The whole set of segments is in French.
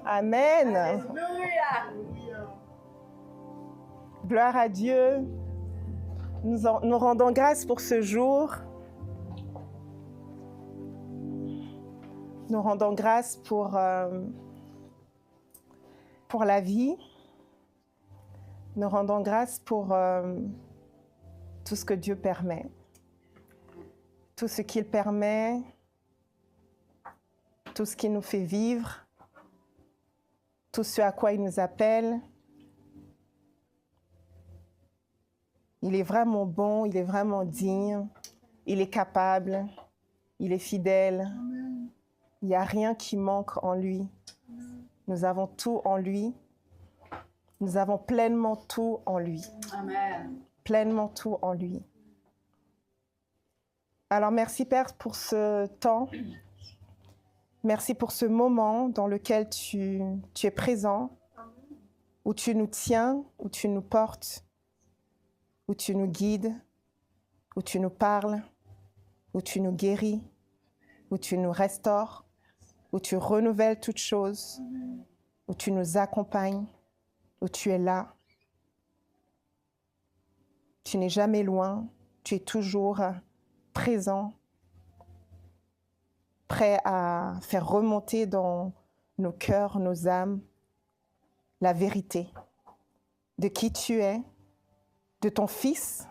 Amen. Alléluia. Gloire à Dieu. Nous rendons grâce pour ce jour. Nous rendons grâce pour la vie. Nous rendons grâce pour tout ce que Dieu permet. Tout ce qu'il permet, tout ce qu'il nous fait vivre, tout ce à quoi il nous appelle. Il est vraiment bon, il est vraiment digne, il est capable, il est fidèle. Il n'y a rien qui manque en lui. Nous avons tout en lui. Nous avons pleinement tout en lui. Amen. Pleinement tout en lui. Alors merci Père pour ce temps. Merci pour ce moment dans lequel tu es présent, où tu nous tiens, où tu nous portes, où tu nous guides, où tu nous parles, où tu nous guéris, où tu nous restaures, où tu renouvelles toutes choses, où tu nous accompagnes, où tu es là. Tu n'es jamais loin, tu es toujours présent, prêt à faire remonter dans nos cœurs, nos âmes, la vérité de qui tu es, de ton Fils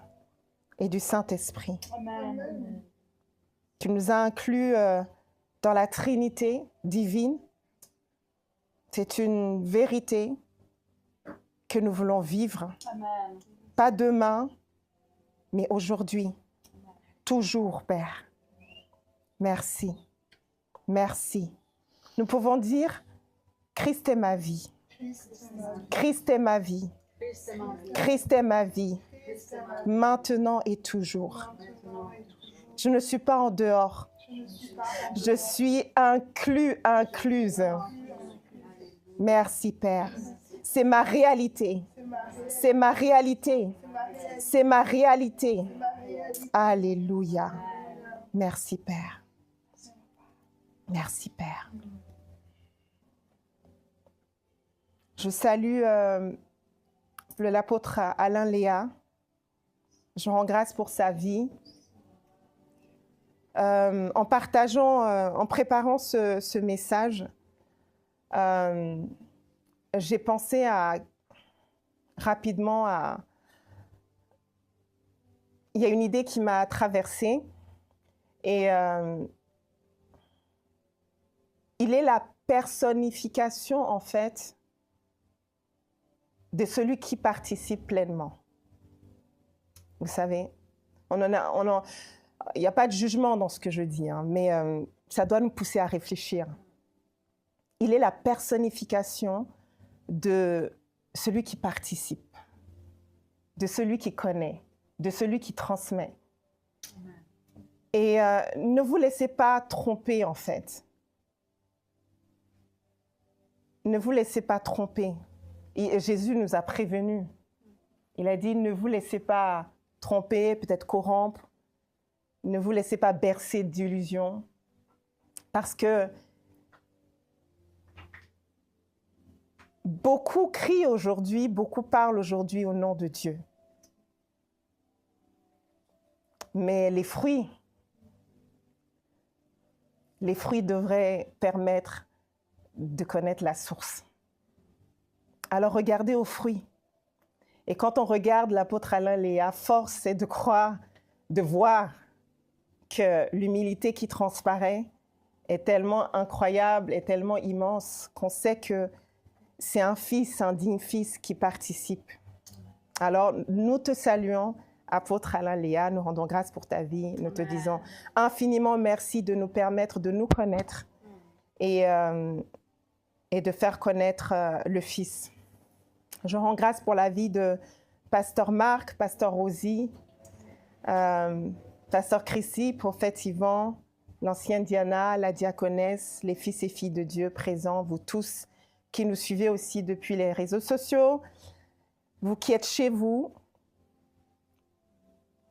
et du Saint-Esprit. Amen. Tu nous as inclus dans la Trinité divine. C'est une vérité que nous voulons vivre. Amen. Pas demain, mais aujourd'hui. Toujours, Père. Merci. Merci. Nous pouvons dire, Christ est ma vie. Christ est ma vie. Christ est ma vie. Maintenant et toujours. Je ne suis pas en dehors. Je suis incluse. Merci, Père. C'est ma réalité. C'est ma réalité. C'est ma réalité. Alléluia. Merci, Père. Merci, Père. Je salue l'apôtre Alain Léa. Je rends grâce pour sa vie. En préparant ce message, j'ai pensé rapidement à... Il y a une idée qui m'a traversée et il est la personnification, en fait, de celui qui participe pleinement. Vous savez, il n'y a pas de jugement dans ce que je dis, hein, mais ça doit nous pousser à réfléchir. Il est la personnification de celui qui participe, de celui qui connaît, de celui qui transmet. Et ne vous laissez pas tromper, en fait. Ne vous laissez pas tromper. Et Jésus nous a prévenus. Il a dit, ne vous laissez pas tromper, peut-être corrompre. Ne vous laissez pas bercer d'illusions. Parce que beaucoup crient aujourd'hui, beaucoup parlent aujourd'hui au nom de Dieu. Mais les fruits devraient permettre de connaître la source. Alors regardez aux fruits. Et quand on regarde l'apôtre Alain Léa, force est de croire, de voir que l'humilité qui transparaît est tellement incroyable, est tellement immense qu'on sait que c'est un fils, un digne fils qui participe. Alors nous te saluons, apôtre Alain Léa, nous rendons grâce pour ta vie, nous te disons infiniment merci de nous permettre de nous connaître et de faire connaître le Fils. Je rends grâce pour la vie de Pasteur Marc, Pasteur Rosie, Pasteur Chrissy, Prophète Yvan, l'ancienne Diana, la diaconesse, les fils et filles de Dieu présents, vous tous qui nous suivez aussi depuis les réseaux sociaux, vous qui êtes chez vous,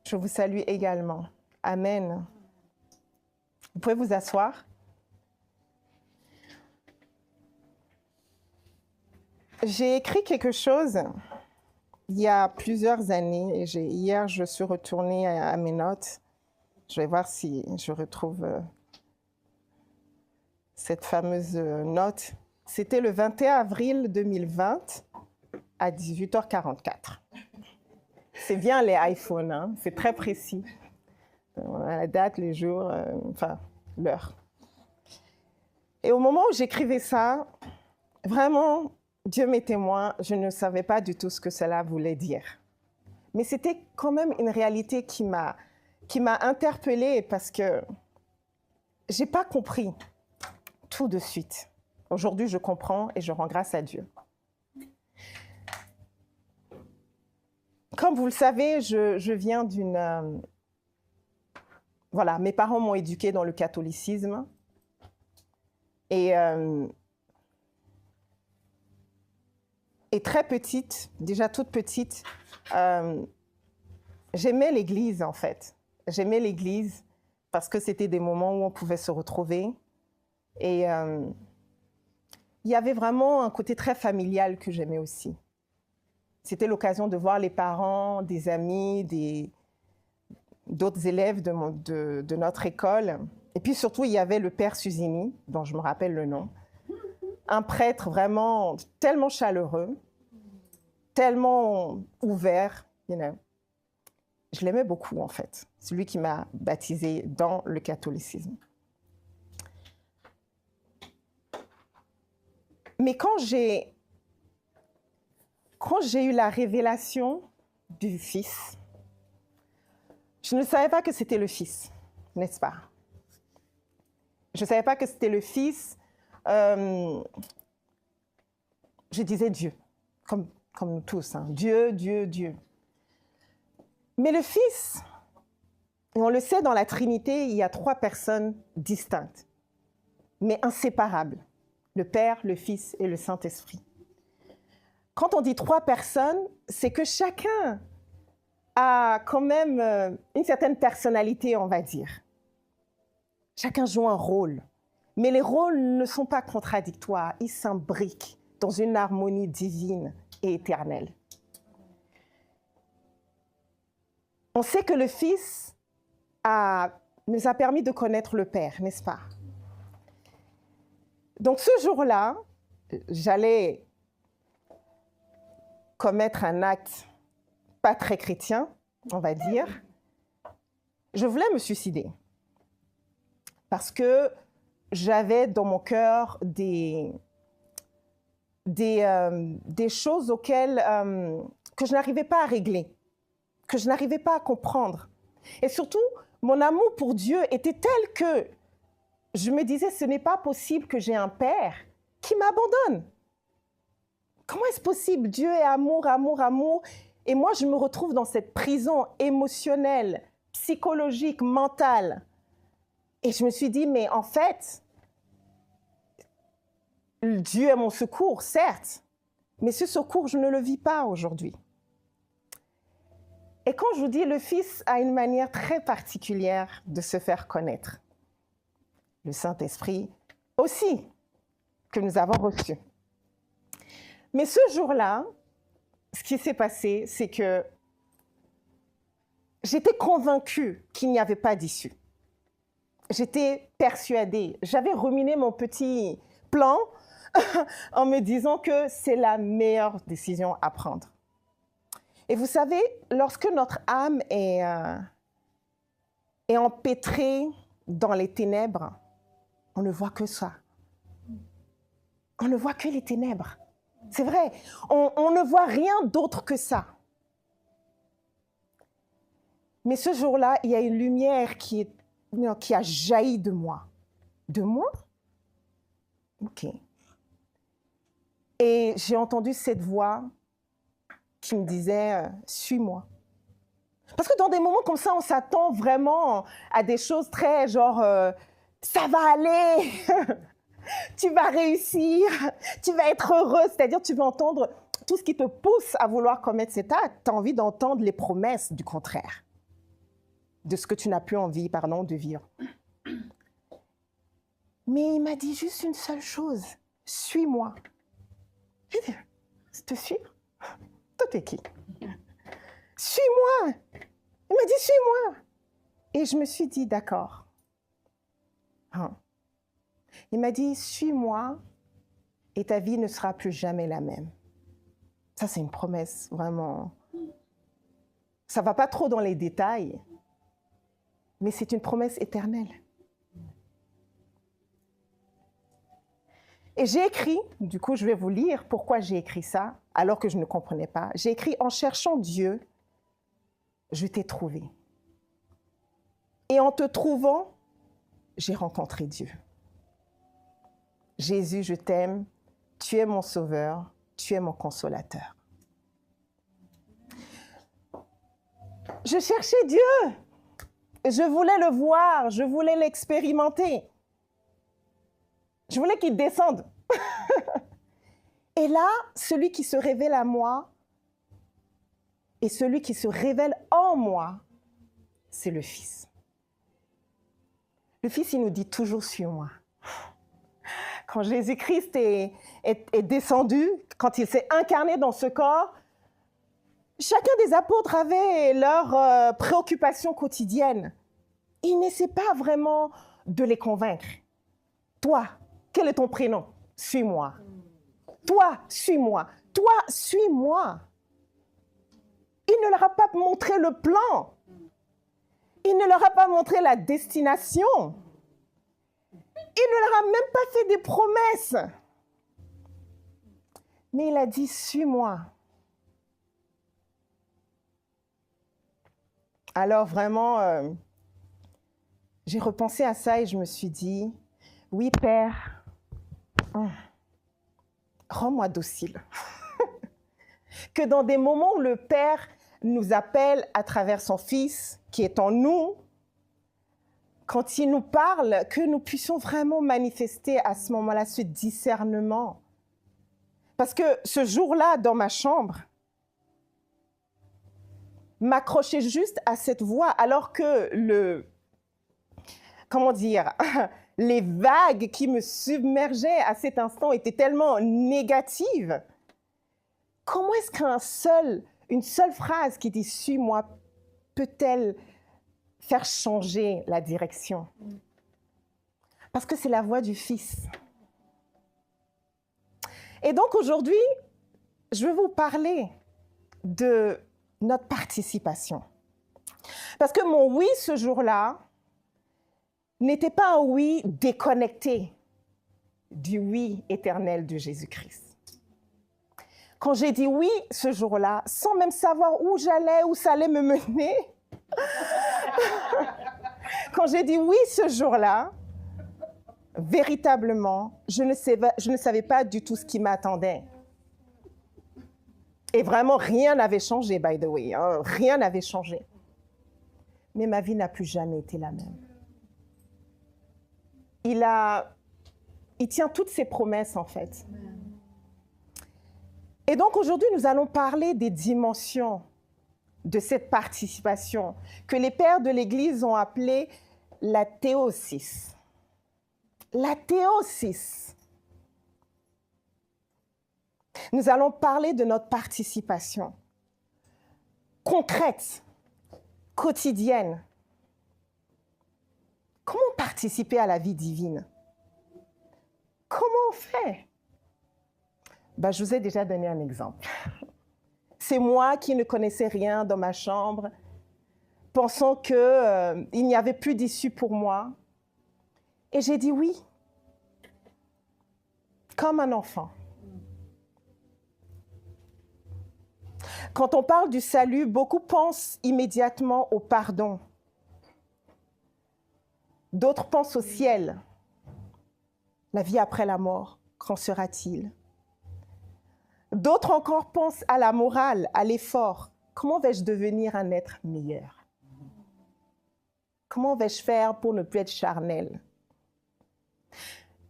je vous salue également. Amen. Vous pouvez vous asseoir. J'ai écrit quelque chose il y a plusieurs années. Et hier, je suis retournée à mes notes. Je vais voir si je retrouve cette fameuse note. C'était le 21 avril 2020 à 18h44. C'est bien les iPhones, hein? C'est très précis. La date, les jours, enfin, l'heure. Et au moment où j'écrivais ça, vraiment, Dieu m'est témoin, je ne savais pas du tout ce que cela voulait dire. Mais c'était quand même une réalité qui m'a interpellée parce que je n'ai pas compris tout de suite. Aujourd'hui, je comprends et je rends grâce à Dieu. Comme vous le savez, je viens d'une... voilà, mes parents m'ont éduquée dans le catholicisme. Et très petite, déjà toute petite, j'aimais l'église en fait. J'aimais l'église parce que c'était des moments où on pouvait se retrouver. Et il y avait vraiment un côté très familial que j'aimais aussi. C'était l'occasion de voir les parents, des amis, d'autres élèves de notre école. Et puis surtout, il y avait le père Susini, dont je me rappelle le nom. Un prêtre vraiment tellement chaleureux, tellement ouvert. You know. Je l'aimais beaucoup, en fait. C'est lui qui m'a baptisée dans le catholicisme. Mais quand j'ai eu la révélation du Fils, je ne savais pas que c'était le Fils, n'est-ce pas? Je ne savais pas que c'était le Fils. Je disais Dieu, comme nous tous. Hein. Dieu, Dieu, Dieu. Mais le Fils, et on le sait dans la Trinité, il y a 3 personnes distinctes, mais inséparables. Le Père, le Fils et le Saint-Esprit. Quand on dit 3 personnes, c'est que chacun a quand même une certaine personnalité, on va dire. Chacun joue un rôle. Mais les rôles ne sont pas contradictoires, ils s'imbriquent dans une harmonie divine et éternelle. On sait que le Fils nous a permis de connaître le Père, n'est-ce pas? Donc ce jour-là, j'allais commettre un acte pas très chrétien, on va dire. Je voulais me suicider parce que j'avais dans mon cœur des choses auxquelles que je n'arrivais pas à régler, que je n'arrivais pas à comprendre. Et surtout, mon amour pour Dieu était tel que je me disais, ce n'est pas possible que j'ai un père qui m'abandonne. Comment est-ce possible? Dieu est amour, amour, amour. Et moi, je me retrouve dans cette prison émotionnelle, psychologique, mentale. Et je me suis dit, mais en fait, Dieu est mon secours, certes, mais ce secours, je ne le vis pas aujourd'hui. Et quand je vous dis, le Fils a une manière très particulière de se faire connaître. Le Saint-Esprit aussi, que nous avons reçu. Mais ce jour-là, ce qui s'est passé, c'est que j'étais convaincue qu'il n'y avait pas d'issue. J'étais persuadée. J'avais ruminé mon petit plan en me disant que c'est la meilleure décision à prendre. Et vous savez, lorsque notre âme est empêtrée dans les ténèbres, on ne voit que ça. On ne voit que les ténèbres. C'est vrai, on ne voit rien d'autre que ça. Mais ce jour-là, il y a une lumière qui a jailli de moi. De moi? Ok. Et j'ai entendu cette voix qui me disait « Suis-moi ». Parce que dans des moments comme ça, on s'attend vraiment à des choses très genre « Ça va aller !» Tu vas réussir, tu vas être heureux, c'est-à-dire tu vas entendre tout ce qui te pousse à vouloir commettre cet acte. Tu as envie d'entendre les promesses du contraire, de ce que tu n'as plus envie, de vivre. Mais il m'a dit juste une seule chose, suis-moi. te suivre? Toi, t'es qui? Suis-moi! Il m'a dit, suis-moi! Et je me suis dit, d'accord. Il m'a dit, suis-moi et ta vie ne sera plus jamais la même. Ça, c'est une promesse, vraiment. Ça ne va pas trop dans les détails, mais c'est une promesse éternelle. Et j'ai écrit, du coup, je vais vous lire pourquoi j'ai écrit ça, alors que je ne comprenais pas. J'ai écrit, en cherchant Dieu, je t'ai trouvé. Et en te trouvant, j'ai rencontré Dieu. Jésus, je t'aime, tu es mon sauveur, tu es mon consolateur. Je cherchais Dieu. Je voulais le voir, je voulais l'expérimenter. Je voulais qu'il descende. Et là, celui qui se révèle à moi et celui qui se révèle en moi, c'est le Fils. Le Fils, il nous dit toujours, suis-moi. Quand Jésus-Christ est descendu, quand il s'est incarné dans ce corps, chacun des apôtres avait leurs préoccupations quotidiennes. Il n'essaie pas vraiment de les convaincre. Toi, quel est ton prénom? Suis-moi. Toi, suis-moi. Toi, suis-moi. Il ne leur a pas montré le plan. Il ne leur a pas montré la destination. Il ne leur a même pas fait des promesses. Mais il a dit, suis-moi. Alors vraiment, j'ai repensé à ça et je me suis dit, oui, Père, rends-moi docile. Que dans des moments où le Père nous appelle à travers son Fils qui est en nous, quand il nous parle, que nous puissions vraiment manifester à ce moment-là ce discernement. Parce que ce jour-là, dans ma chambre, m'accrocher juste à cette voix, alors que les vagues qui me submergeaient à cet instant étaient tellement négatives. Comment est-ce qu'une seule phrase qui dit « suis-moi » peut-elle faire changer la direction? Parce que c'est la voix du Fils. Et donc aujourd'hui, je vais vous parler de notre participation. Parce que mon oui ce jour-là n'était pas un oui déconnecté du oui éternel de Jésus-Christ. Quand j'ai dit oui ce jour-là, sans même savoir où j'allais, où ça allait me mener, quand j'ai dit oui ce jour-là, véritablement, je ne savais pas du tout ce qui m'attendait. Et vraiment, rien n'avait changé, by the way. Hein, rien n'avait changé. Mais ma vie n'a plus jamais été la même. Il tient toutes ses promesses, en fait. Et donc, aujourd'hui, nous allons parler des dimensions de cette participation que les pères de l'Église ont appelée la théosis. La théosis. Nous allons parler de notre participation concrète, quotidienne. Comment participer à la vie divine? Comment on fait? Je vous ai déjà donné un exemple. C'est moi qui ne connaissais rien dans ma chambre, pensant qu'il n'y avait plus d'issue pour moi. Et j'ai dit oui, comme un enfant. Quand on parle du salut, beaucoup pensent immédiatement au pardon. D'autres pensent au ciel. La vie après la mort, qu'en sera-t-il? D'autres encore pensent à la morale, à l'effort. Comment vais-je devenir un être meilleur? Comment vais-je faire pour ne plus être charnel?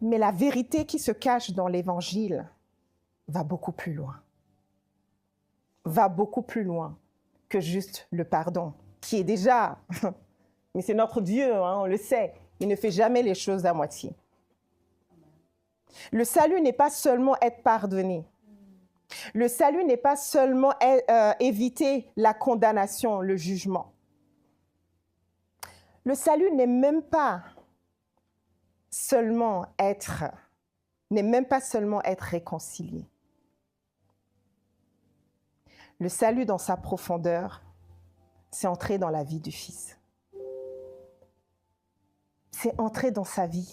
Mais la vérité qui se cache dans l'Évangile va beaucoup plus loin. Va beaucoup plus loin que juste le pardon, qui est déjà... Mais c'est notre Dieu, hein, on le sait. Il ne fait jamais les choses à moitié. Le salut n'est pas seulement être pardonné. Le salut n'est pas seulement éviter la condamnation, le jugement. Le salut n'est même pas seulement être réconcilié. Le salut dans sa profondeur, c'est entrer dans la vie du Fils. C'est entrer dans sa vie.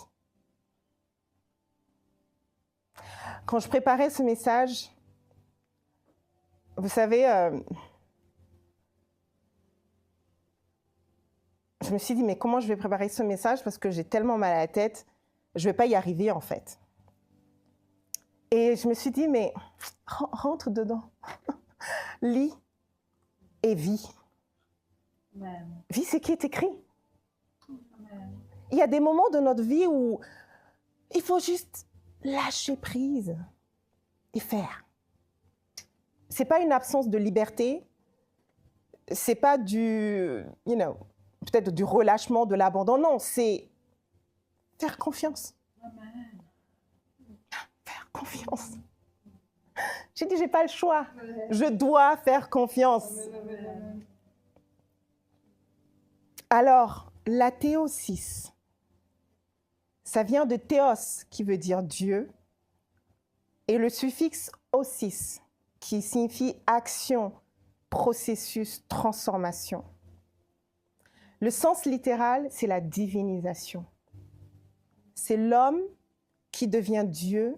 Quand je préparais ce message, vous savez, je me suis dit, mais comment je vais préparer ce message parce que j'ai tellement mal à la tête, je ne vais pas y arriver en fait. Et je me suis dit, mais rentre dedans, lis et vis. Amen. Vis ce qui est écrit. Amen. Il y a des moments de notre vie où il faut juste lâcher prise et faire. Ce n'est pas une absence de liberté, ce n'est pas peut-être du relâchement, de l'abandon. Non, c'est faire confiance. Amen. Faire confiance. J'ai dit, je n'ai pas le choix. Je dois faire confiance. Amen. Alors, la théosis, ça vient de théos, qui veut dire Dieu, et le suffixe osis, qui signifie action, processus, transformation. Le sens littéral, c'est la divinisation. C'est l'homme qui devient Dieu,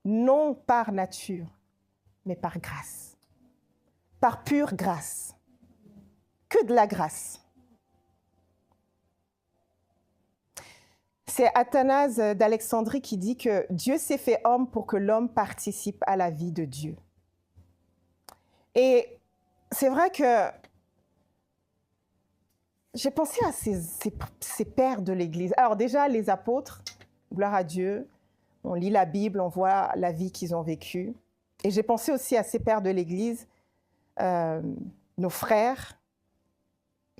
non par nature, mais par grâce. Par pure grâce. Que de la grâce. C'est Athanase d'Alexandrie qui dit que Dieu s'est fait homme pour que l'homme participe à la vie de Dieu. Et c'est vrai que j'ai pensé à ces pères de l'Église. Alors déjà, les apôtres, gloire à Dieu, on lit la Bible, on voit la vie qu'ils ont vécue. Et j'ai pensé aussi à ces pères de l'Église, nos frères,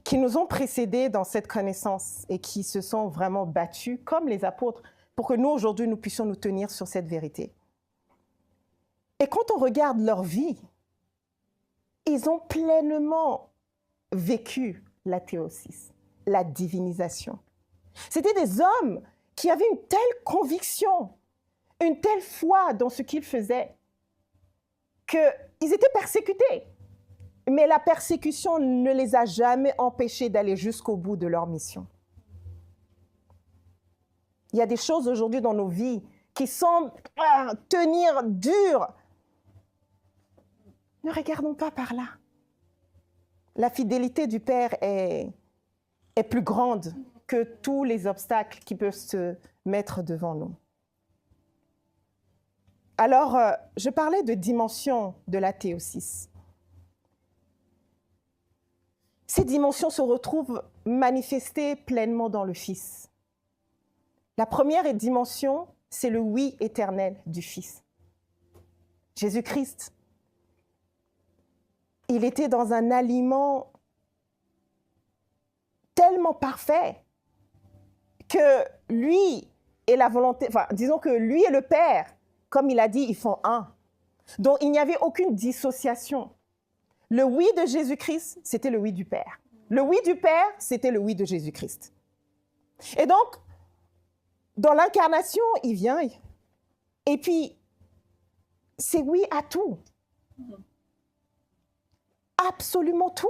qui nous ont précédés dans cette connaissance et qui se sont vraiment battus, comme les apôtres, pour que nous, aujourd'hui, nous puissions nous tenir sur cette vérité. Et quand on regarde leur vie, ils ont pleinement vécu la théosis, la divinisation. C'était des hommes qui avaient une telle conviction, une telle foi dans ce qu'ils faisaient, qu'ils étaient persécutés. Mais la persécution ne les a jamais empêchés d'aller jusqu'au bout de leur mission. Il y a des choses aujourd'hui dans nos vies qui semblent tenir dur. Ne regardons pas par là. La fidélité du Père est plus grande que tous les obstacles qui peuvent se mettre devant nous. Alors, je parlais de dimension de la théosis. Ces dimensions se retrouvent manifestées pleinement dans le Fils. La première dimension, c'est le oui éternel du Fils. Jésus-Christ, il était dans un aliment tellement parfait que lui et la volonté, disons que lui et le Père, comme il a dit, ils font un. Donc, il n'y avait aucune dissociation. Le oui de Jésus-Christ, c'était le oui du Père. Le oui du Père, c'était le oui de Jésus-Christ. Et donc, dans l'incarnation, il vient et puis, c'est oui à tout. Absolument tout.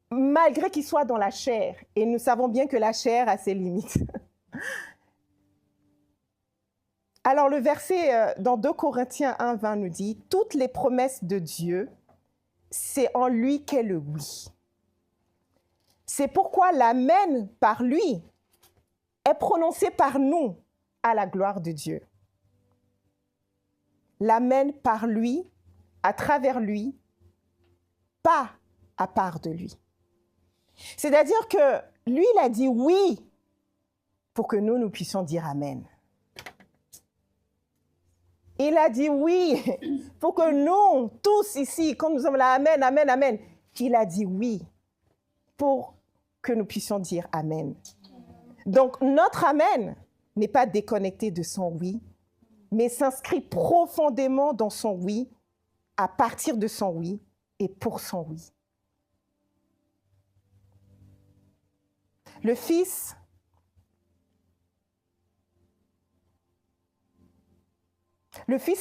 Malgré qu'il soit dans la chair, et nous savons bien que la chair a ses limites. Alors le verset dans 2 Corinthiens 1, 20 nous dit « Toutes les promesses de Dieu, c'est en lui qu'est le oui. C'est pourquoi l'amen par lui est prononcé par nous à la gloire de Dieu. L'amen par lui, à travers lui, pas à part de lui. » C'est-à-dire que lui, il a dit oui pour que nous puissions dire amen. Il a dit oui pour que nous, tous ici, quand nous sommes là, amen, amen, amen, il a dit oui pour que nous puissions dire amen. Donc, notre amen n'est pas déconnecté de son oui, mais s'inscrit profondément dans son oui, à partir de son oui et pour son oui. Le Fils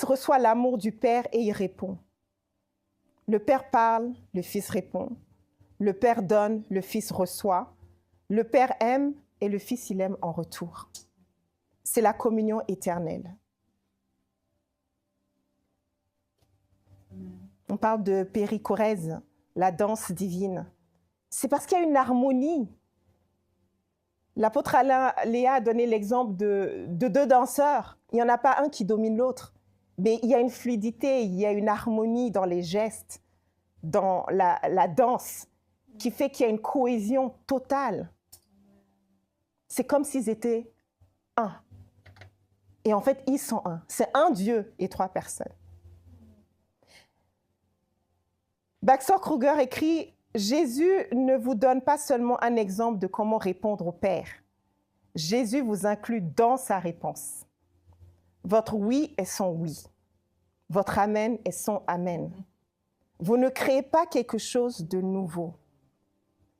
reçoit l'amour du Père et il répond. Le Père parle, le Fils répond. Le Père donne, le Fils reçoit. Le Père aime et le Fils, il aime en retour. C'est la communion éternelle. On parle de périchorèse, la danse divine. C'est parce qu'il y a une harmonie. L'apôtre Léa a donné l'exemple de deux danseurs. Il n'y en a pas un qui domine l'autre. Mais il y a une fluidité, il y a une harmonie dans les gestes, dans la danse, qui fait qu'il y a une cohésion totale. C'est comme s'ils étaient un. Et en fait, ils sont un. C'est un Dieu et trois personnes. Baxter Kruger écrit « Jésus ne vous donne pas seulement un exemple de comment répondre au Père. Jésus vous inclut dans sa réponse. Votre oui est son oui. Votre amen est son amen. Vous ne créez pas quelque chose de nouveau.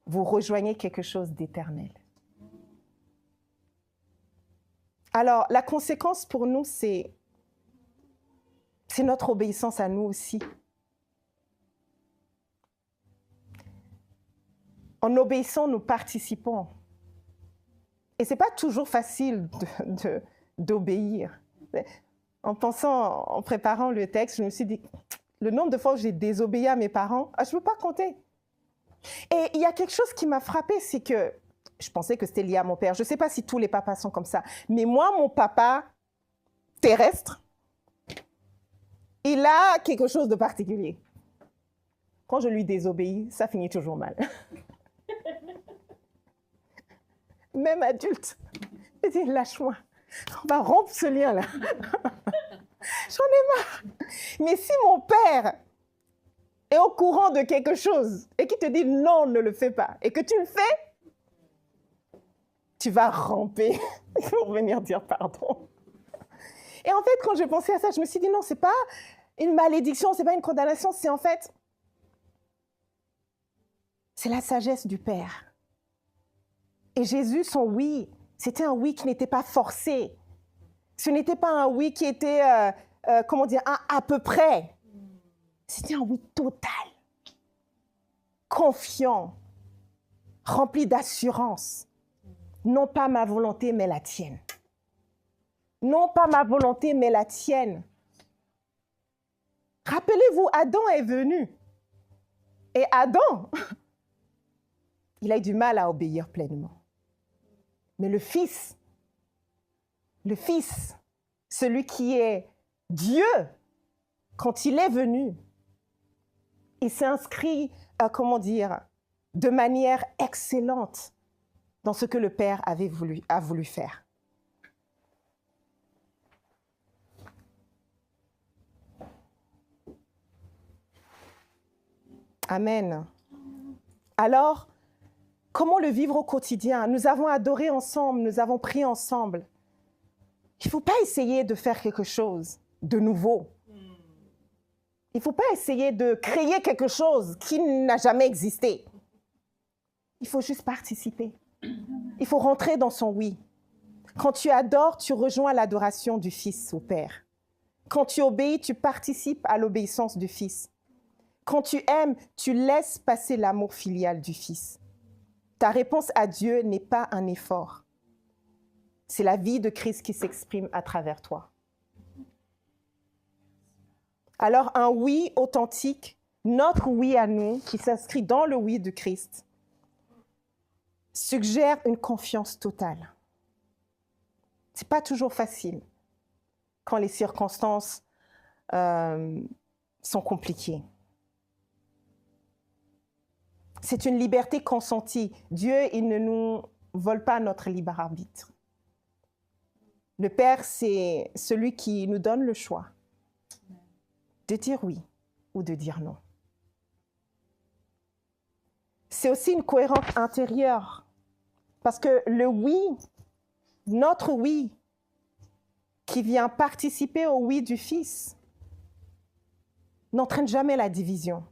Vous rejoignez quelque chose d'éternel. » Alors, la conséquence pour nous, c'est notre obéissance à nous aussi. En obéissant, nous participons. Et ce n'est pas toujours facile d'obéir. En pensant, en préparant le texte, je me suis dit, le nombre de fois où j'ai désobéi à mes parents, je ne peux pas compter. Et il y a quelque chose qui m'a frappée, c'est que je pensais que c'était lié à mon père. Je ne sais pas si tous les papas sont comme ça. Mais moi, mon papa terrestre, il a quelque chose de particulier. Quand je lui désobéis, ça finit toujours mal. Même adulte, je dis, lâche-moi. On va rompre ce lien-là. J'en ai marre. Mais si mon père est au courant de quelque chose et qu'il te dit non, ne le fais pas, et que tu le fais, tu vas ramper pour venir dire pardon. Et en fait, quand je pensais à ça, je me suis dit non, c'est pas une malédiction, c'est pas une condamnation, c'est en fait, c'est la sagesse du Père. Et Jésus, son oui, c'était un oui qui n'était pas forcé. Ce n'était pas un oui qui était, comment dire, un à peu près. C'était un oui total, confiant, rempli d'assurance. Non pas ma volonté, mais la tienne. Non pas ma volonté, mais la tienne. Rappelez-vous, Adam est venu. Et Adam, il a eu du mal à obéir pleinement. Mais le Fils, celui qui est Dieu, quand il est venu, il s'est inscrit, de manière excellente dans ce que le Père a voulu faire. Amen. Alors, comment le vivre au quotidien? Nous avons adoré ensemble, nous avons prié ensemble. Il ne faut pas essayer de faire quelque chose de nouveau. Il ne faut pas essayer de créer quelque chose qui n'a jamais existé. Il faut juste participer. Il faut rentrer dans son oui. Quand tu adores, tu rejoins l'adoration du Fils au Père. Quand tu obéis, tu participes à l'obéissance du Fils. Quand tu aimes, tu laisses passer l'amour filial du Fils. Ta réponse à Dieu n'est pas un effort. C'est la vie de Christ qui s'exprime à travers toi. Alors, un oui authentique, notre oui à nous, qui s'inscrit dans le oui de Christ, suggère une confiance totale. Ce n'est pas toujours facile quand les circonstances sont compliquées. C'est une liberté consentie. Dieu, il ne nous vole pas notre libre arbitre. Le Père, c'est celui qui nous donne le choix de dire oui ou de dire non. C'est aussi une cohérence intérieure. Parce que le oui, notre oui, qui vient participer au oui du Fils n'entraîne jamais la division,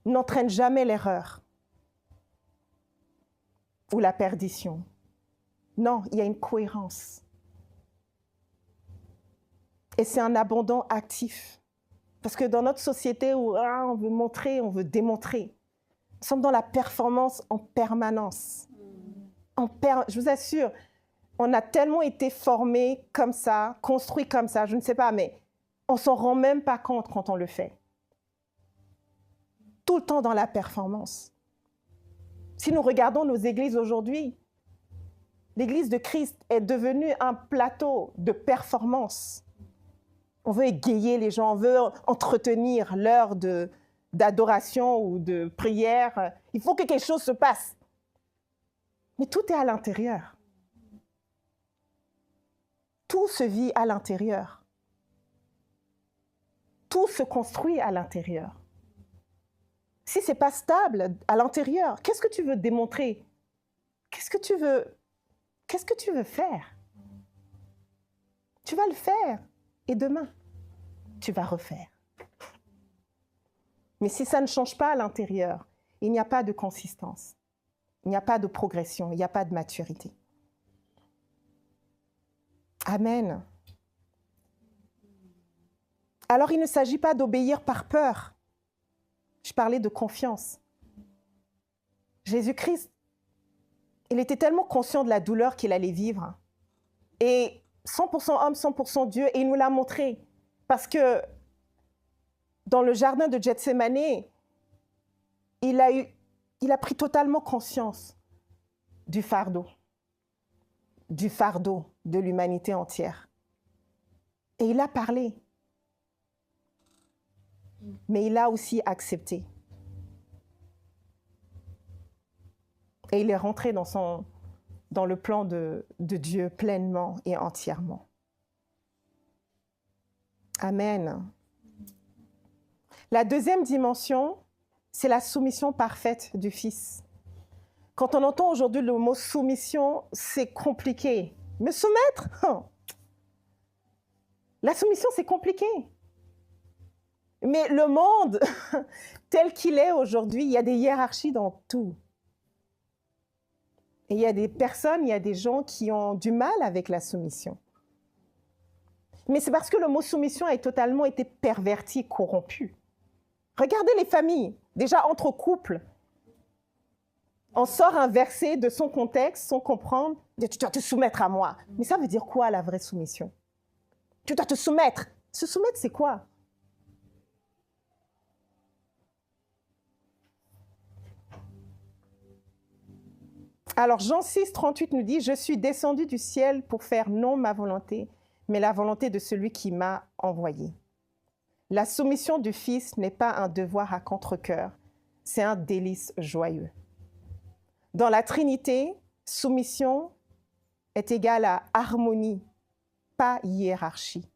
n'entraîne jamais l'erreur ou la perdition. Non, il y a une cohérence. Et c'est un abandon actif. Parce que dans notre société où on veut montrer, on veut démontrer, nous sommes dans la performance en permanence. Je vous assure, on a tellement été formés comme ça, construits comme ça, je ne sais pas, mais on ne s'en rend même pas compte quand on le fait. Tout le temps dans la performance. Si nous regardons nos églises aujourd'hui, l'église de Christ est devenue un plateau de performance. On veut égayer les gens, on veut entretenir l'heure d'adoration ou de prière. Il faut que quelque chose se passe. Mais tout est à l'intérieur. Tout se vit à l'intérieur. Tout se construit à l'intérieur. Si ce n'est pas stable à l'intérieur, qu'est-ce que tu veux démontrer? Qu'est-ce que tu veux faire? Tu vas le faire. Et demain, tu vas refaire. Mais si ça ne change pas à l'intérieur, il n'y a pas de consistance, il n'y a pas de progression, il n'y a pas de maturité. Amen. Alors, il ne s'agit pas d'obéir par peur. Je parlais de confiance. Jésus-Christ, il était tellement conscient de la douleur qu'il allait vivre. Et 100% homme, 100% Dieu, et il nous l'a montré. Parce que dans le jardin de Gethsémani, il a pris totalement conscience du fardeau de l'humanité entière. Et il a parlé. Mais il a aussi accepté. Et il est rentré dans le plan de Dieu pleinement et entièrement. Amen. La deuxième dimension, c'est la soumission parfaite du Fils. Quand on entend aujourd'hui le mot soumission, c'est compliqué. Me soumettre? La soumission, c'est compliqué. Mais le monde, tel qu'il est aujourd'hui, il y a des hiérarchies dans tout. Et il y a des personnes, il y a des gens qui ont du mal avec la soumission. Mais c'est parce que le mot soumission a totalement été perverti, corrompu. Regardez les familles, déjà entre couples. On sort un verset de son contexte sans comprendre. Tu dois te soumettre à moi. Mais ça veut dire quoi la vraie soumission? Tu dois te soumettre. Se soumettre, c'est quoi? Alors Jean 6, 38 nous dit « Je suis descendu du ciel pour faire non ma volonté, mais la volonté de celui qui m'a envoyé. » La soumission du Fils n'est pas un devoir à contre-cœur, c'est un délice joyeux. Dans la Trinité, soumission est égale à harmonie, pas hiérarchie,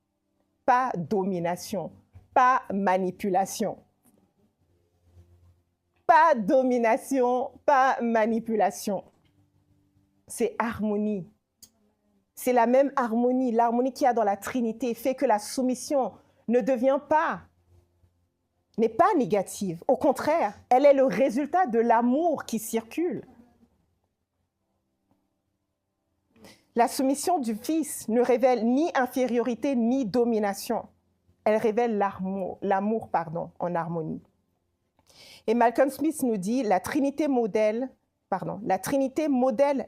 pas domination, pas manipulation. Pas domination, pas manipulation. C'est harmonie. C'est la même harmonie. L'harmonie qu'il y a dans la Trinité fait que la soumission n'est pas négative. Au contraire, elle est le résultat de l'amour qui circule. La soumission du Fils ne révèle ni infériorité ni domination. Elle révèle l'amour en harmonie. Et Malcolm Smith nous dit la Trinité modèle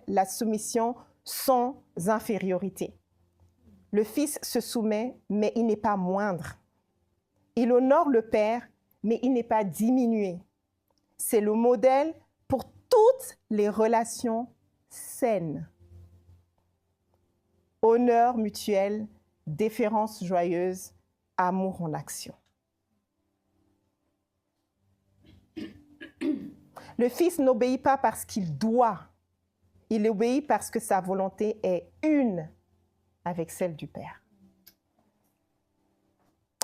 la soumission sans infériorité. Le Fils se soumet, mais il n'est pas moindre. Il honore le Père, mais il n'est pas diminué. C'est le modèle pour toutes les relations saines. Honneur mutuel, déférence joyeuse, amour en action. Le Fils n'obéit pas parce qu'il doit. Il obéit parce que sa volonté est une avec celle du Père.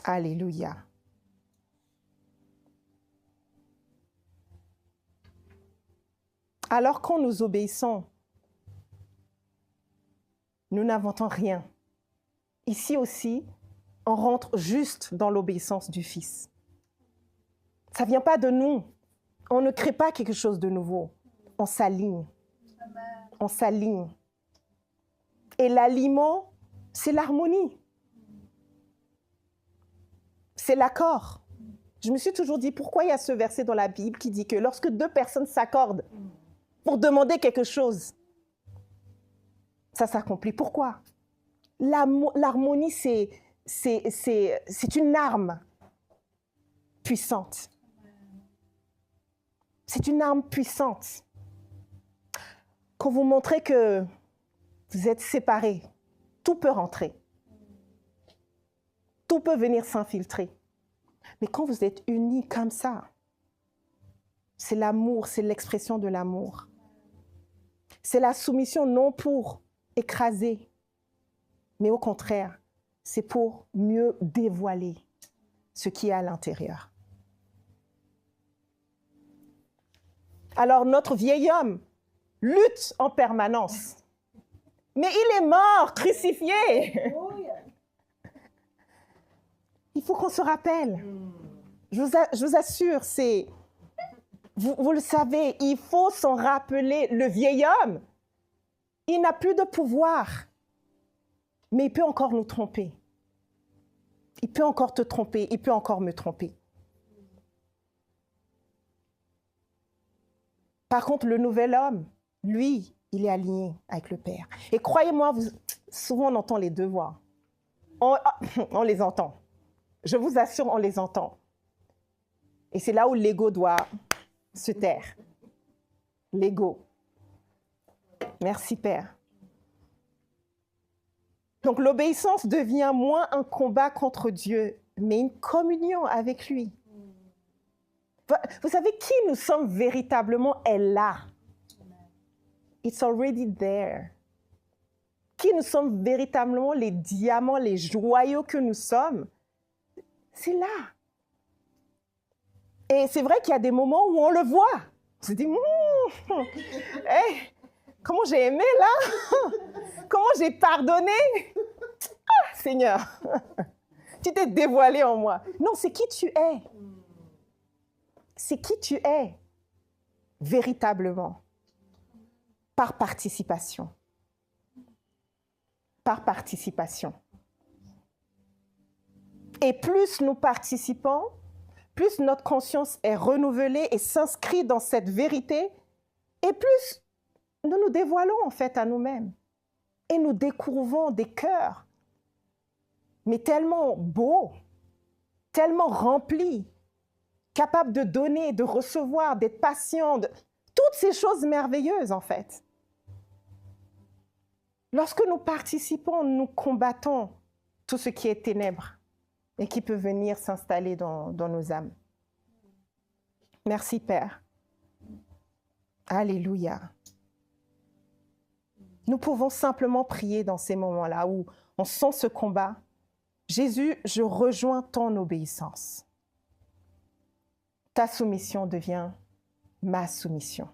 Alléluia. Alors quand nous obéissons, nous n'inventons rien. Ici aussi, on rentre juste dans l'obéissance du Fils. Ça ne vient pas de nous. On ne crée pas quelque chose de nouveau. On s'aligne. On s'aligne. Et l'aliment, c'est l'harmonie. C'est l'accord. Je me suis toujours dit, pourquoi il y a ce verset dans la Bible qui dit que lorsque deux personnes s'accordent pour demander quelque chose, ça s'accomplit. Pourquoi? L'harmonie, c'est une arme puissante. C'est une arme puissante. Quand vous montrez que vous êtes séparés, tout peut rentrer. Tout peut venir s'infiltrer. Mais quand vous êtes unis comme ça, c'est l'amour, c'est l'expression de l'amour. C'est la soumission non pour écraser, mais au contraire, c'est pour mieux dévoiler ce qui est à l'intérieur. Alors notre vieil homme lutte en permanence, mais il est mort, crucifié. Il faut qu'on se rappelle. Je vous assure, vous le savez, il faut s'en rappeler. Le vieil homme, il n'a plus de pouvoir, mais il peut encore nous tromper. Il peut encore te tromper, il peut encore me tromper. Par contre, le nouvel homme, lui, il est aligné avec le Père. Et croyez-moi, souvent on entend les deux voix. On les entend. Je vous assure, on les entend. Et c'est là où l'ego doit se taire. L'ego. Merci, Père. Donc, l'obéissance devient moins un combat contre Dieu, mais une communion avec lui. Vous savez qui nous sommes véritablement est là. It's already there. Qui nous sommes véritablement, les diamants, les joyaux que nous sommes, c'est là. Et c'est vrai qu'il y a des moments où on le voit. On se dit, hey, comment j'ai aimé là? Comment j'ai pardonné? Ah, Seigneur, tu t'es dévoilé en moi. Non, c'est qui tu es. C'est qui tu es, véritablement, par participation. Par participation. Et plus nous participons, plus notre conscience est renouvelée et s'inscrit dans cette vérité, et plus nous nous dévoilons en fait à nous-mêmes. Et nous découvrons des cœurs, mais tellement beaux, tellement remplis, capables de donner, de recevoir, d'être patients, toutes ces choses merveilleuses en fait. Lorsque nous participons, nous combattons tout ce qui est ténèbres et qui peut venir s'installer dans nos âmes. Merci, Père. Alléluia. Nous pouvons simplement prier dans ces moments-là où on sent ce combat. Jésus, je rejoins ton obéissance. Ta soumission devient ma soumission.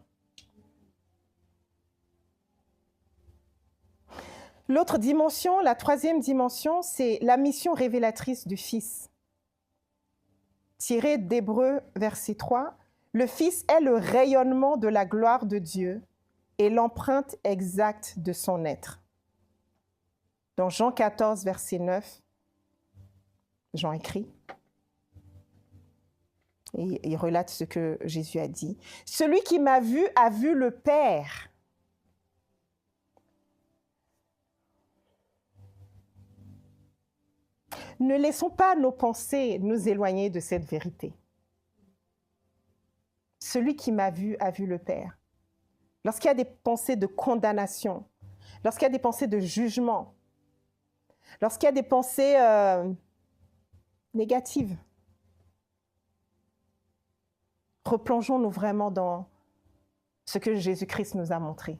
L'autre dimension, la troisième dimension, c'est la mission révélatrice du Fils. Tiré d'Hébreux, verset 3, le Fils est le rayonnement de la gloire de Dieu et l'empreinte exacte de son être. Dans Jean 14, verset 9, Jean écrit, et il relate ce que Jésus a dit. « Celui qui m'a vu a vu le Père. » Ne laissons pas nos pensées nous éloigner de cette vérité. Celui qui m'a vu a vu le Père. Lorsqu'il y a des pensées de condamnation, lorsqu'il y a des pensées de jugement, lorsqu'il y a des pensées négatives, replongeons-nous vraiment dans ce que Jésus-Christ nous a montré.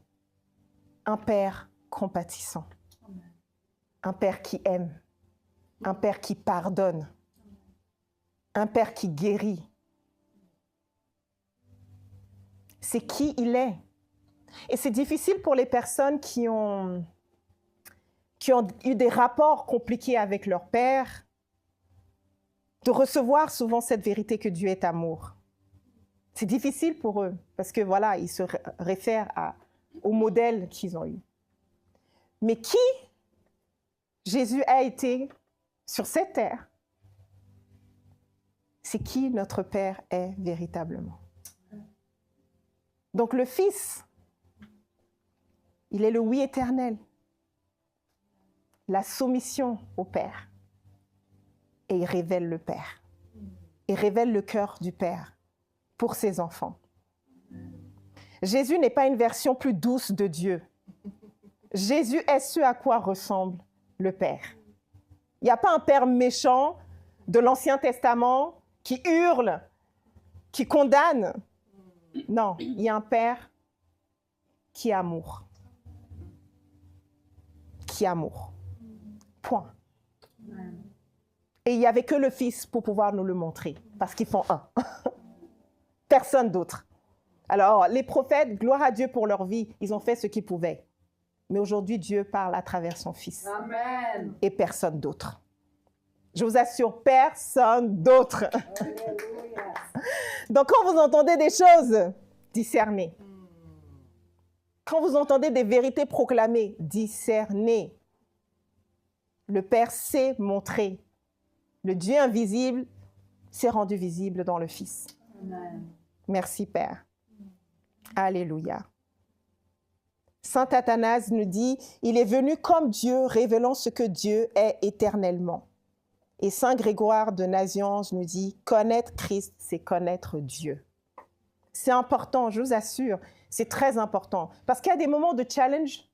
Un Père compatissant, un Père qui aime, un Père qui pardonne, un Père qui guérit. C'est qui il est. Et c'est difficile pour les personnes qui ont qui ont eu des rapports compliqués avec leur père, de recevoir souvent cette vérité que Dieu est amour. C'est difficile pour eux, parce que voilà, ils se réfèrent au modèle qu'ils ont eu. Mais qui Jésus a été sur cette terre, c'est qui notre Père est véritablement. Donc le Fils, il est le oui éternel, la soumission au Père. Et il révèle le Père. Il révèle le cœur du Père pour ses enfants. Jésus n'est pas une version plus douce de Dieu. Jésus est ce à quoi ressemble le Père. Il n'y a pas un Père méchant de l'Ancien Testament qui hurle, qui condamne. Non, il y a un Père qui est amour. Qui est amour. Point. Et il n'y avait que le Fils pour pouvoir nous le montrer, parce qu'ils font un. Personne d'autre. Alors, les prophètes, gloire à Dieu pour leur vie, ils ont fait ce qu'ils pouvaient. Mais aujourd'hui, Dieu parle à travers son Fils. Amen. Et personne d'autre. Je vous assure, personne d'autre. Donc, quand vous entendez des choses, discernez. Quand vous entendez des vérités proclamées, discernez. Le Père s'est montré. Le Dieu invisible s'est rendu visible dans le Fils. Amen. Merci, Père. Alléluia. Saint Athanase nous dit, il est venu comme Dieu, révélant ce que Dieu est éternellement. Et Saint Grégoire de Nazianze nous dit, connaître Christ, c'est connaître Dieu. C'est important, je vous assure, c'est très important. Parce qu'il y a des moments de challenge,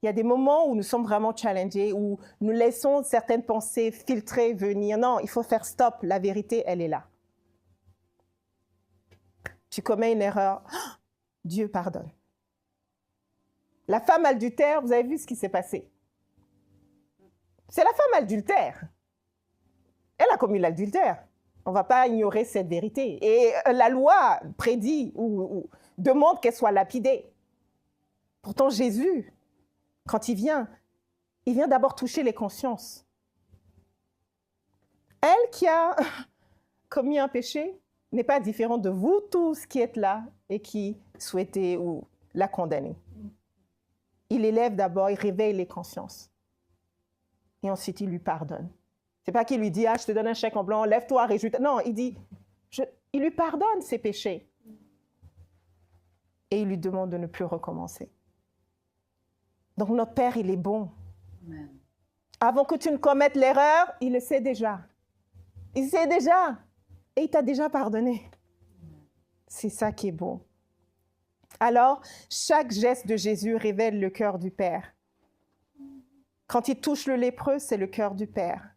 il y a des moments où nous sommes vraiment challengés, où nous laissons certaines pensées filtrer, venir. Non, il faut faire stop, la vérité, elle est là. Tu commets une erreur, Dieu pardonne. La femme adultère, vous avez vu ce qui s'est passé. C'est la femme adultère. Elle a commis l'adultère. On ne va pas ignorer cette vérité. Et la loi prédit ou demande qu'elle soit lapidée. Pourtant, Jésus, quand il vient d'abord toucher les consciences. Elle qui a commis un péché n'est pas différente de vous tous qui êtes là et qui souhaitez ou la condamner. Il élève d'abord, il réveille les consciences. Et ensuite, il lui pardonne. Ce n'est pas qu'il lui dit, je te donne un chèque en blanc, lève-toi, réjouis-toi. Non, il dit, il lui pardonne ses péchés. Et il lui demande de ne plus recommencer. Donc notre Père, il est bon. Amen. Avant que tu ne commettes l'erreur, il le sait déjà. Il sait déjà. Et il t'a déjà pardonné. C'est ça qui est beau. Alors, chaque geste de Jésus révèle le cœur du Père. Quand il touche le lépreux, c'est le cœur du Père.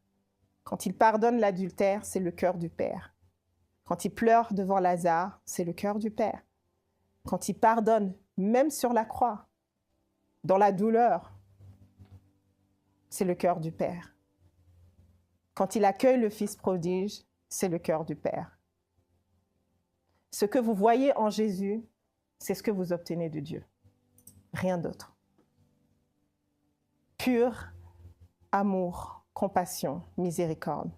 Quand il pardonne l'adultère, c'est le cœur du Père. Quand il pleure devant Lazare, c'est le cœur du Père. Quand il pardonne, même sur la croix, dans la douleur, c'est le cœur du Père. Quand il accueille le Fils prodige, c'est le cœur du Père. Ce que vous voyez en Jésus, c'est ce que vous obtenez de Dieu. Rien d'autre. Pur amour, compassion, miséricorde.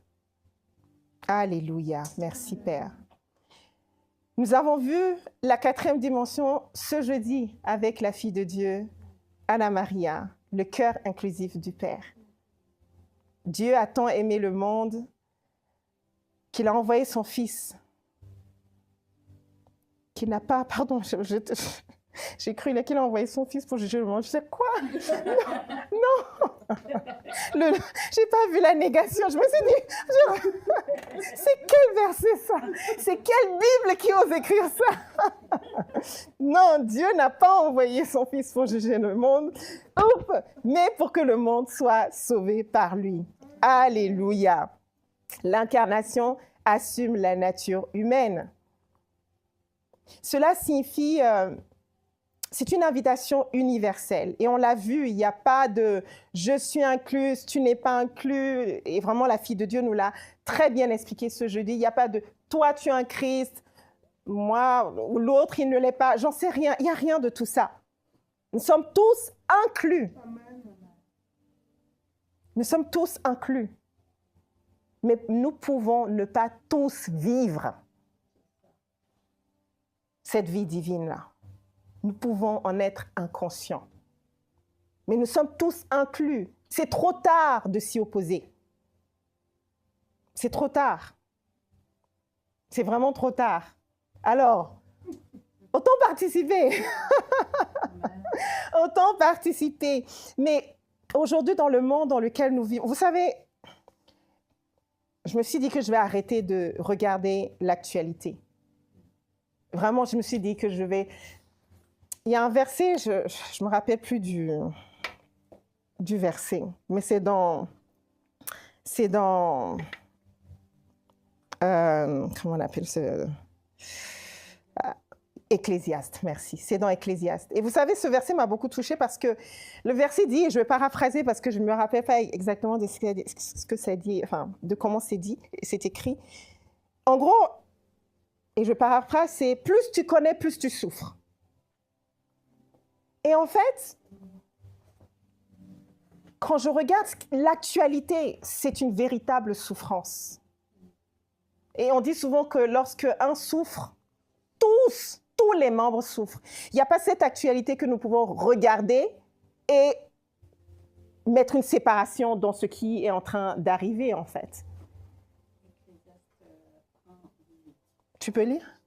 Alléluia. Merci, Père. Nous avons vu la 4e dimension ce jeudi avec la fille de Dieu, Anna Maria, le cœur inclusif du Père. Dieu a tant aimé le monde qu'il a envoyé son Fils, qu'il n'a pas, pardon, j'ai cru qu'il a envoyé son Fils pour juger le monde. Je sais quoi? Non. J'ai pas vu la négation. Je me suis dit, c'est quel verset ça? C'est quelle Bible qui ose écrire ça? Non, Dieu n'a pas envoyé son Fils pour juger le monde, mais pour que le monde soit sauvé par lui. Alléluia. L'incarnation assume la nature humaine. Cela signifie, c'est une invitation universelle. Et on l'a vu, il n'y a pas de « je suis incluse, tu n'es pas inclus ». Et vraiment, la fille de Dieu nous l'a très bien expliqué ce jeudi. Il n'y a pas de « toi, tu es un Christ, moi, ou l'autre, il ne l'est pas ». J'en sais rien, il n'y a rien de tout ça. Nous sommes tous inclus. Nous sommes tous inclus. Mais nous pouvons ne pas tous vivre cette vie divine-là. Nous pouvons en être inconscients. Mais nous sommes tous inclus. C'est trop tard de s'y opposer. C'est trop tard. C'est vraiment trop tard. Alors, autant participer. Autant participer. Mais aujourd'hui, dans le monde dans lequel nous vivons, vous savez, je me suis dit que je vais arrêter de regarder l'actualité. Vraiment, je me suis dit que je vais... Il y a un verset, je ne me rappelle plus du verset, mais c'est dans comment on appelle ce... Ecclésiaste, merci. C'est dans Ecclésiaste. Et vous savez, ce verset m'a beaucoup touchée parce que le verset dit, et je vais paraphraser parce que je ne me rappelle pas exactement de ce que ça dit, enfin, de comment c'est dit, c'est écrit. En gros, et je paraphrase, c'est plus tu connais, plus tu souffres. Et en fait, quand je regarde l'actualité, c'est une véritable souffrance. Et on dit souvent que lorsque un souffre, tous les membres souffrent. Il n'y a pas cette actualité que nous pouvons regarder et mettre une séparation dans ce qui est en train d'arriver, en fait. Tu peux lire?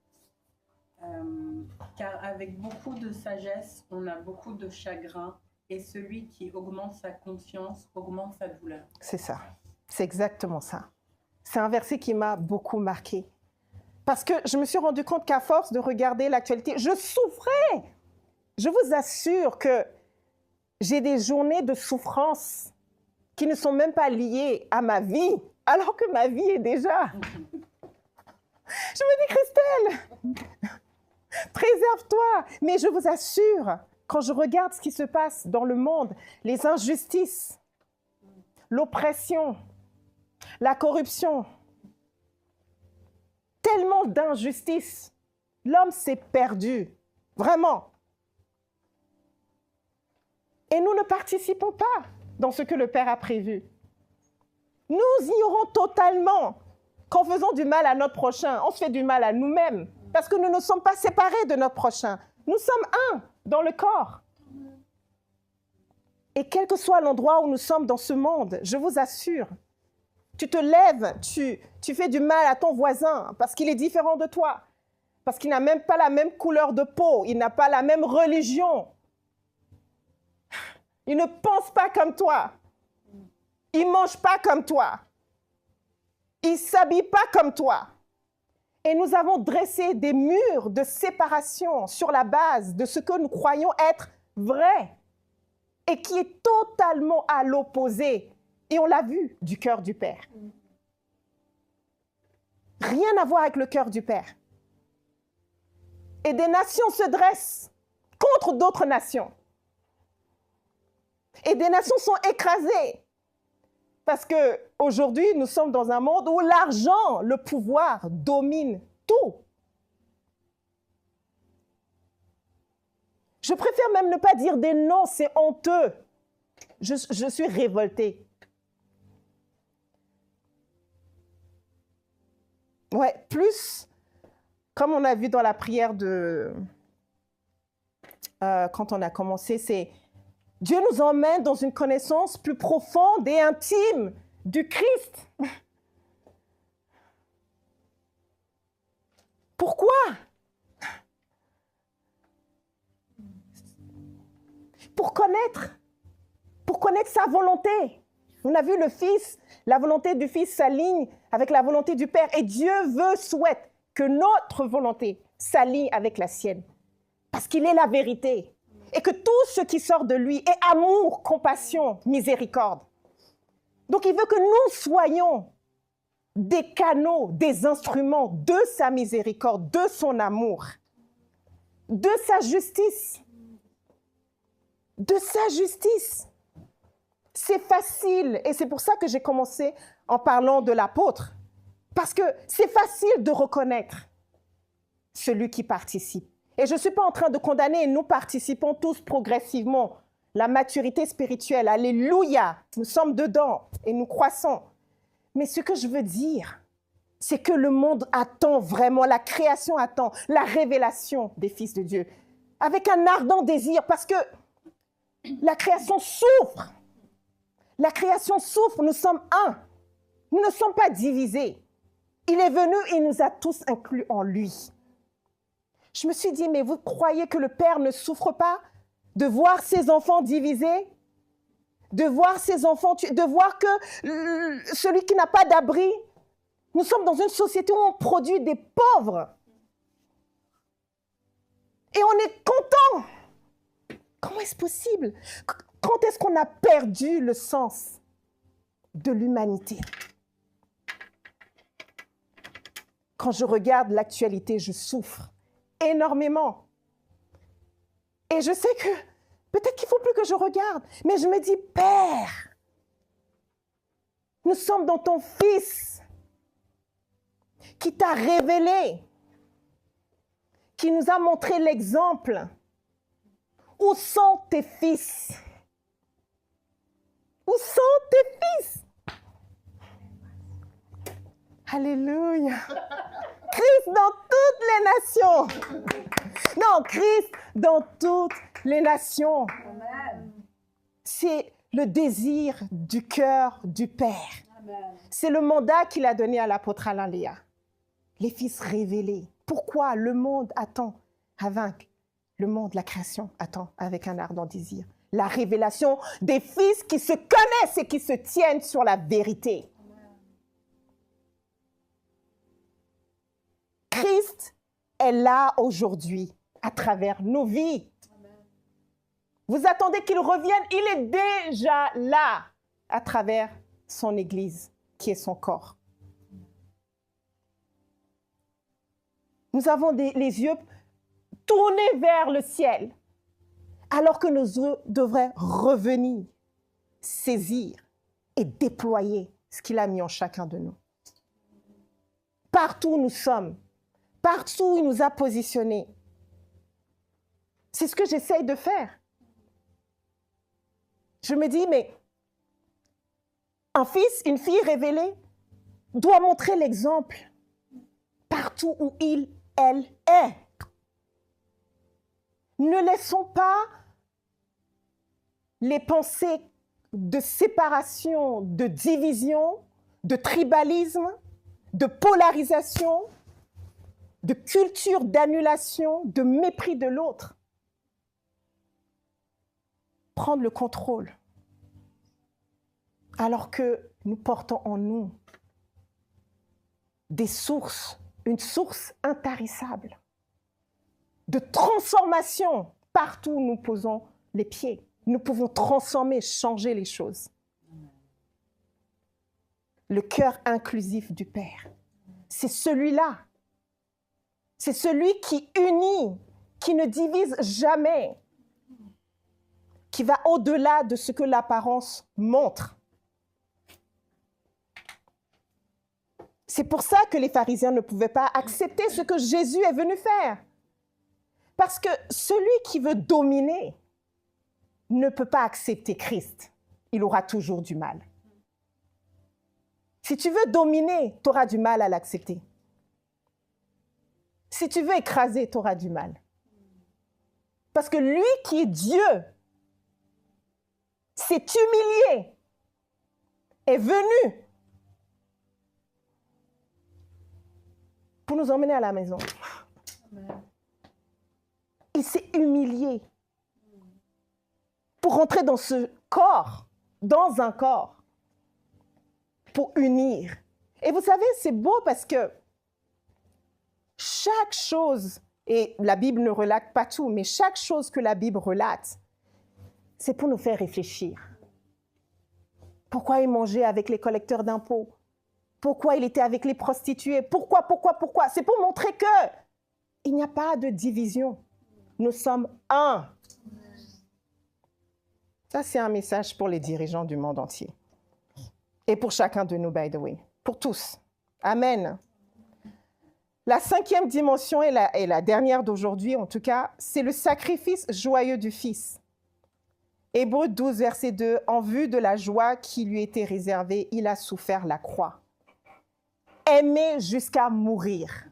Car avec beaucoup de sagesse, on a beaucoup de chagrin, et celui qui augmente sa conscience augmente sa douleur. C'est ça. C'est exactement ça. C'est un verset qui m'a beaucoup marqué. Parce que je me suis rendu compte qu'à force de regarder l'actualité, je souffrais. Je vous assure que j'ai des journées de souffrance qui ne sont même pas liées à ma vie, alors que ma vie est déjà. Je me dis, Christelle, préserve-toi. Mais je vous assure, quand je regarde ce qui se passe dans le monde, les injustices, l'oppression, la corruption, tellement d'injustices. L'homme s'est perdu, vraiment. Et nous ne participons pas dans ce que le Père a prévu. Nous ignorons totalement qu'en faisant du mal à notre prochain, on se fait du mal à nous-mêmes, parce que nous ne sommes pas séparés de notre prochain. Nous sommes un dans le corps. Et quel que soit l'endroit où nous sommes dans ce monde, je vous assure, tu te lèves, tu fais du mal à ton voisin parce qu'il est différent de toi, parce qu'il n'a même pas la même couleur de peau, il n'a pas la même religion. Il ne pense pas comme toi. Il ne mange pas comme toi. Il ne s'habille pas comme toi. Et nous avons dressé des murs de séparation sur la base de ce que nous croyons être vrai et qui est totalement à l'opposé. Et on l'a vu, du cœur du Père. Rien à voir avec le cœur du Père. Et des nations se dressent contre d'autres nations. Et des nations sont écrasées. Parce qu'aujourd'hui, nous sommes dans un monde où l'argent, le pouvoir, domine tout. Je préfère même ne pas dire des noms, c'est honteux. Je suis révoltée. Ouais, plus, comme on a vu dans la prière quand on a commencé, c'est Dieu nous emmène dans une connaissance plus profonde et intime du Christ. Pourquoi? Pour connaître sa volonté. On a vu le Fils, la volonté du Fils s'aligne avec la volonté du Père. Et Dieu souhaite que notre volonté s'aligne avec la sienne. Parce qu'il est la vérité. Et que tout ce qui sort de lui est amour, compassion, miséricorde. Donc il veut que nous soyons des canaux, des instruments de sa miséricorde, de son amour, de sa justice. De sa justice. C'est facile, et c'est pour ça que j'ai commencé en parlant de l'apôtre. Parce que c'est facile de reconnaître celui qui participe. Et je ne suis pas en train de condamner, nous participons tous progressivement. la maturité spirituelle. Alléluia, nous sommes dedans et nous croissons. Mais ce que je veux dire, c'est que le monde attend vraiment, la création attend la révélation des fils de Dieu, avec un ardent désir, parce que la création souffre. La création souffre, nous sommes un. Nous ne sommes pas divisés. Il est venu et il nous a tous inclus en lui. Je me suis dit, mais vous croyez que le Père ne souffre pas de voir ses enfants divisés? De voir ses enfants tués? De voir que celui qui n'a pas d'abri, nous sommes dans une société où on produit des pauvres. Et on est content. Comment est-ce possible? Quand est-ce qu'on a perdu le sens de l'humanité? Quand je regarde l'actualité, je souffre énormément. Et je sais que peut-être qu'il ne faut plus que je regarde, mais je me dis, Père, nous sommes dans ton Fils qui t'a révélé, qui nous a montré l'exemple. Où sont tes fils? Où sont tes fils? Alléluia. Christ dans toutes les nations. Non, Christ dans toutes les nations. Amen. C'est le désir du cœur du Père. Amen. C'est le mandat qu'il a donné à l'apôtre Alain Léa. Les fils révélés. Pourquoi le monde attend à vaincre? Le monde, la création attend avec un ardent désir. La révélation des fils qui se connaissent et qui se tiennent sur la vérité. Christ est là aujourd'hui à travers nos vies. Vous attendez qu'il revienne, il est déjà là à travers son Église qui est son corps. Nous avons les yeux tournés vers le ciel, alors que nos yeux devraient revenir, saisir et déployer ce qu'il a mis en chacun de nous. Partout où nous sommes, partout où il nous a positionnés. C'est ce que j'essaye de faire. Je me dis, mais un fils, une fille révélée doit montrer l'exemple partout où elle est. Ne laissons pas les pensées de séparation, de division, de tribalisme, de polarisation, de culture d'annulation, de mépris de l'autre prendre le contrôle, alors que nous portons en nous des sources, une source intarissable de transformation partout où nous posons les pieds. Nous pouvons transformer, changer les choses. Le cœur inclusif du Père, c'est celui-là. C'est celui qui unit, qui ne divise jamais, qui va au-delà de ce que l'apparence montre. C'est pour ça que les pharisiens ne pouvaient pas accepter ce que Jésus est venu faire. Parce que celui qui veut dominer ne peut pas accepter Christ. Il aura toujours du mal. Si tu veux dominer, tu auras du mal à l'accepter. Si tu veux écraser, tu auras du mal. Parce que lui qui est Dieu s'est humilié, est venu pour nous emmener à la maison. Amen. Il s'est humilié pour rentrer dans ce corps, dans un corps, pour unir. Et vous savez, c'est beau parce que chaque chose, et la Bible ne relate pas tout, mais chaque chose que la Bible relate, c'est pour nous faire réfléchir. Pourquoi il mangeait avec les collecteurs d'impôts? Pourquoi il était avec les prostituées? Pourquoi? C'est pour montrer qu'il n'y a pas de division. Nous sommes un. Ça, c'est un message pour les dirigeants du monde entier. Et pour chacun de nous, by the way. Pour tous. Amen. La 5e dimension et la dernière d'aujourd'hui, en tout cas, c'est le sacrifice joyeux du Fils. Hébreux 12, verset 2, « En vue de la joie qui lui était réservée, il a souffert la croix. Aimé jusqu'à mourir. »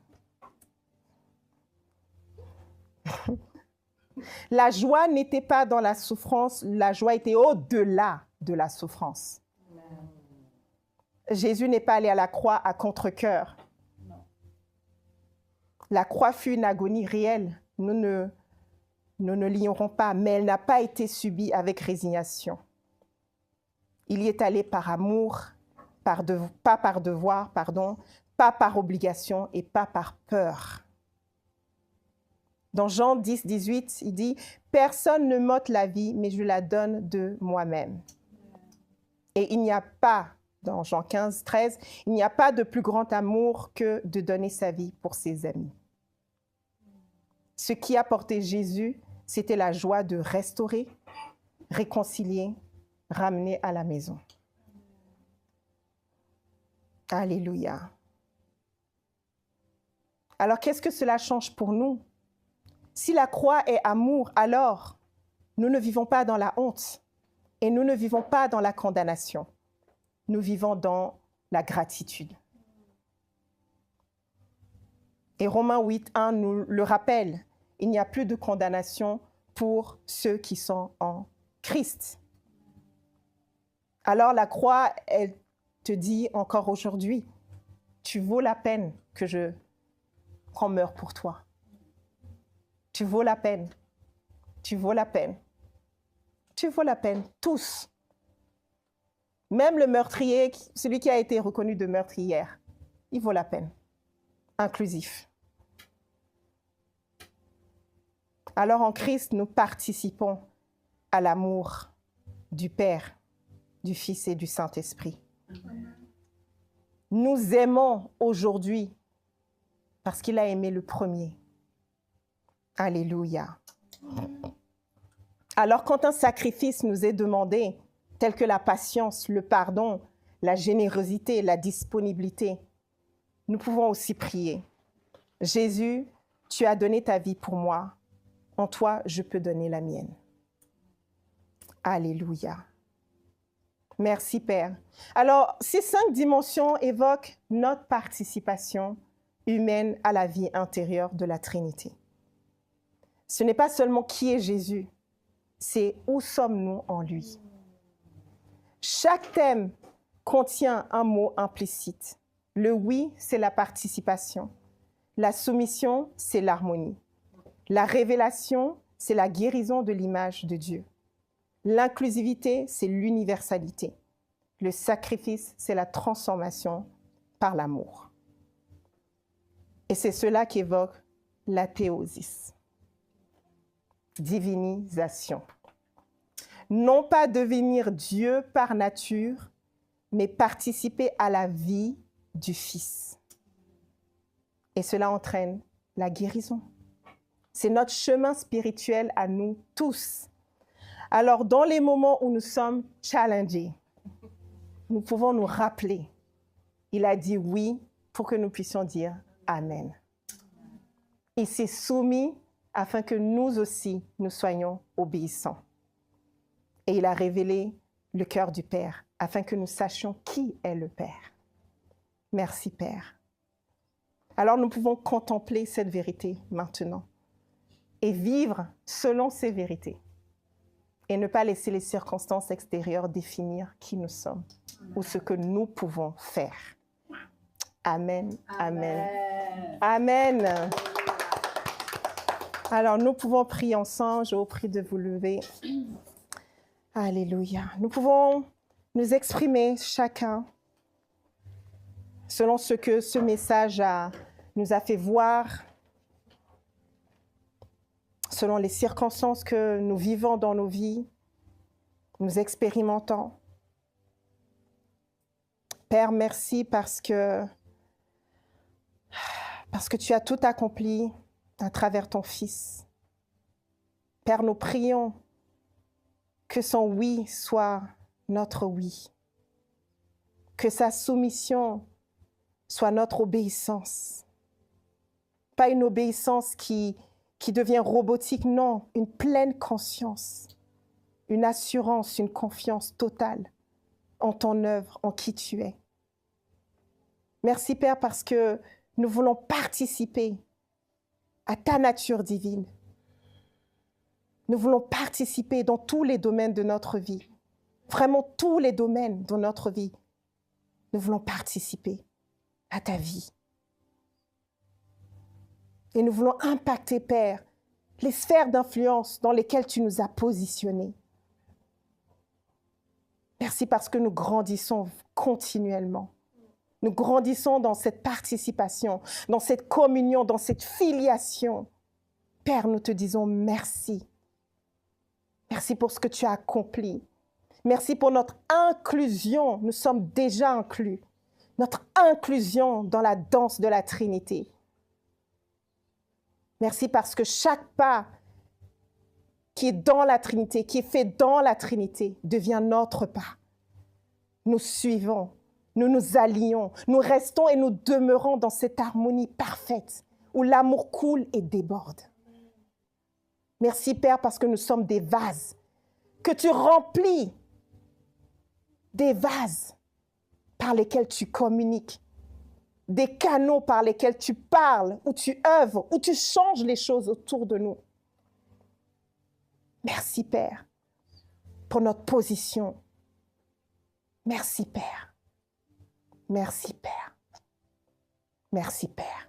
La joie n'était pas dans la souffrance, la joie était au-delà de la souffrance. Jésus n'est pas allé à la croix à contre-cœur. La croix fut une agonie réelle. Nous ne l'ignorons pas, mais elle n'a pas été subie avec résignation. Il y est allé par amour, pas par devoir, pas par obligation et pas par peur. Dans Jean 10, 18, il dit « Personne ne m'ôte la vie, mais je la donne de moi-même. » Et il n'y a pas, dans Jean 15, 13, il n'y a pas de plus grand amour que de donner sa vie pour ses amis. Ce qui a porté Jésus, c'était la joie de restaurer, réconcilier, ramener à la maison. Alléluia. Alors, qu'est-ce que cela change pour nous? Si la croix est amour, alors nous ne vivons pas dans la honte et nous ne vivons pas dans la condamnation. Nous vivons dans la gratitude. Et Romains 8, 1 nous le rappelle, il n'y a plus de condamnation pour ceux qui sont en Christ. Alors la croix, elle te dit encore aujourd'hui, tu vaux la peine qu'on meure pour toi. Tu vaux la peine. Tu vaux la peine. Tu vaux la peine. Tous. Même le meurtrier, celui qui a été reconnu de meurtrier, il vaut la peine. Inclusif. Alors en Christ, nous participons à l'amour du Père, du Fils et du Saint-Esprit. Nous aimons aujourd'hui parce qu'il a aimé le premier. Alléluia. Alors, quand un sacrifice nous est demandé, tel que la patience, le pardon, la générosité, la disponibilité, nous pouvons aussi prier. Jésus, tu as donné ta vie pour moi. En toi, je peux donner la mienne. Alléluia. Merci, Père. Alors, ces 5 dimensions évoquent notre participation humaine à la vie intérieure de la Trinité. Ce n'est pas seulement qui est Jésus, c'est où sommes-nous en lui. Chaque thème contient un mot implicite. Le oui, c'est la participation. La soumission, c'est l'harmonie. La révélation, c'est la guérison de l'image de Dieu. L'inclusivité, c'est l'universalité. Le sacrifice, c'est la transformation par l'amour. Et c'est cela qu'évoque la théosis. Divinisation. Non pas devenir Dieu par nature, mais participer à la vie du Fils. Et cela entraîne la guérison. C'est notre chemin spirituel à nous tous. Alors, dans les moments où nous sommes challengés, nous pouvons nous rappeler, il a dit oui pour que nous puissions dire Amen. Il s'est soumis afin que nous aussi, nous soyons obéissants. Et il a révélé le cœur du Père, afin que nous sachions qui est le Père. Merci, Père. Alors, nous pouvons contempler cette vérité maintenant et vivre selon ces vérités et ne pas laisser les circonstances extérieures définir qui nous sommes ou ce que nous pouvons faire. Amen, amen, amen. Alors, nous pouvons prier ensemble. Je vous prie de vous lever. Alléluia. Nous pouvons nous exprimer chacun selon ce que ce message nous a fait voir, selon les circonstances que nous vivons dans nos vies, nous expérimentons. Père, merci parce que tu as tout accompli à travers ton Fils. Père, nous prions que son oui soit notre oui, que sa soumission soit notre obéissance. Pas une obéissance qui devient robotique, non, une pleine conscience une assurance, une confiance totale en ton œuvre, en qui tu es. Merci Père parce que nous voulons participer à ta nature divine. Nous voulons participer dans tous les domaines de notre vie. Vraiment tous les domaines de notre vie. Nous voulons participer à ta vie. Et nous voulons impacter, Père, les sphères d'influence dans lesquelles tu nous as positionnés. Merci parce que nous grandissons continuellement. Nous grandissons dans cette participation, dans cette communion, dans cette filiation. Père, nous te disons merci. Merci pour ce que tu as accompli. Merci pour notre inclusion. Nous sommes déjà inclus. Notre inclusion dans la danse de la Trinité. Merci parce que chaque pas qui est dans la Trinité, qui est fait dans la Trinité, devient notre pas. Nous suivons, nous nous allions, nous restons et nous demeurons dans cette harmonie parfaite où l'amour coule et déborde. Merci Père parce que nous sommes des vases, que tu remplis, des vases par lesquels tu communiques, des canaux par lesquels tu parles, où tu œuvres, où tu changes les choses autour de nous. Merci Père pour notre position. Merci Père. Merci Père. Merci Père.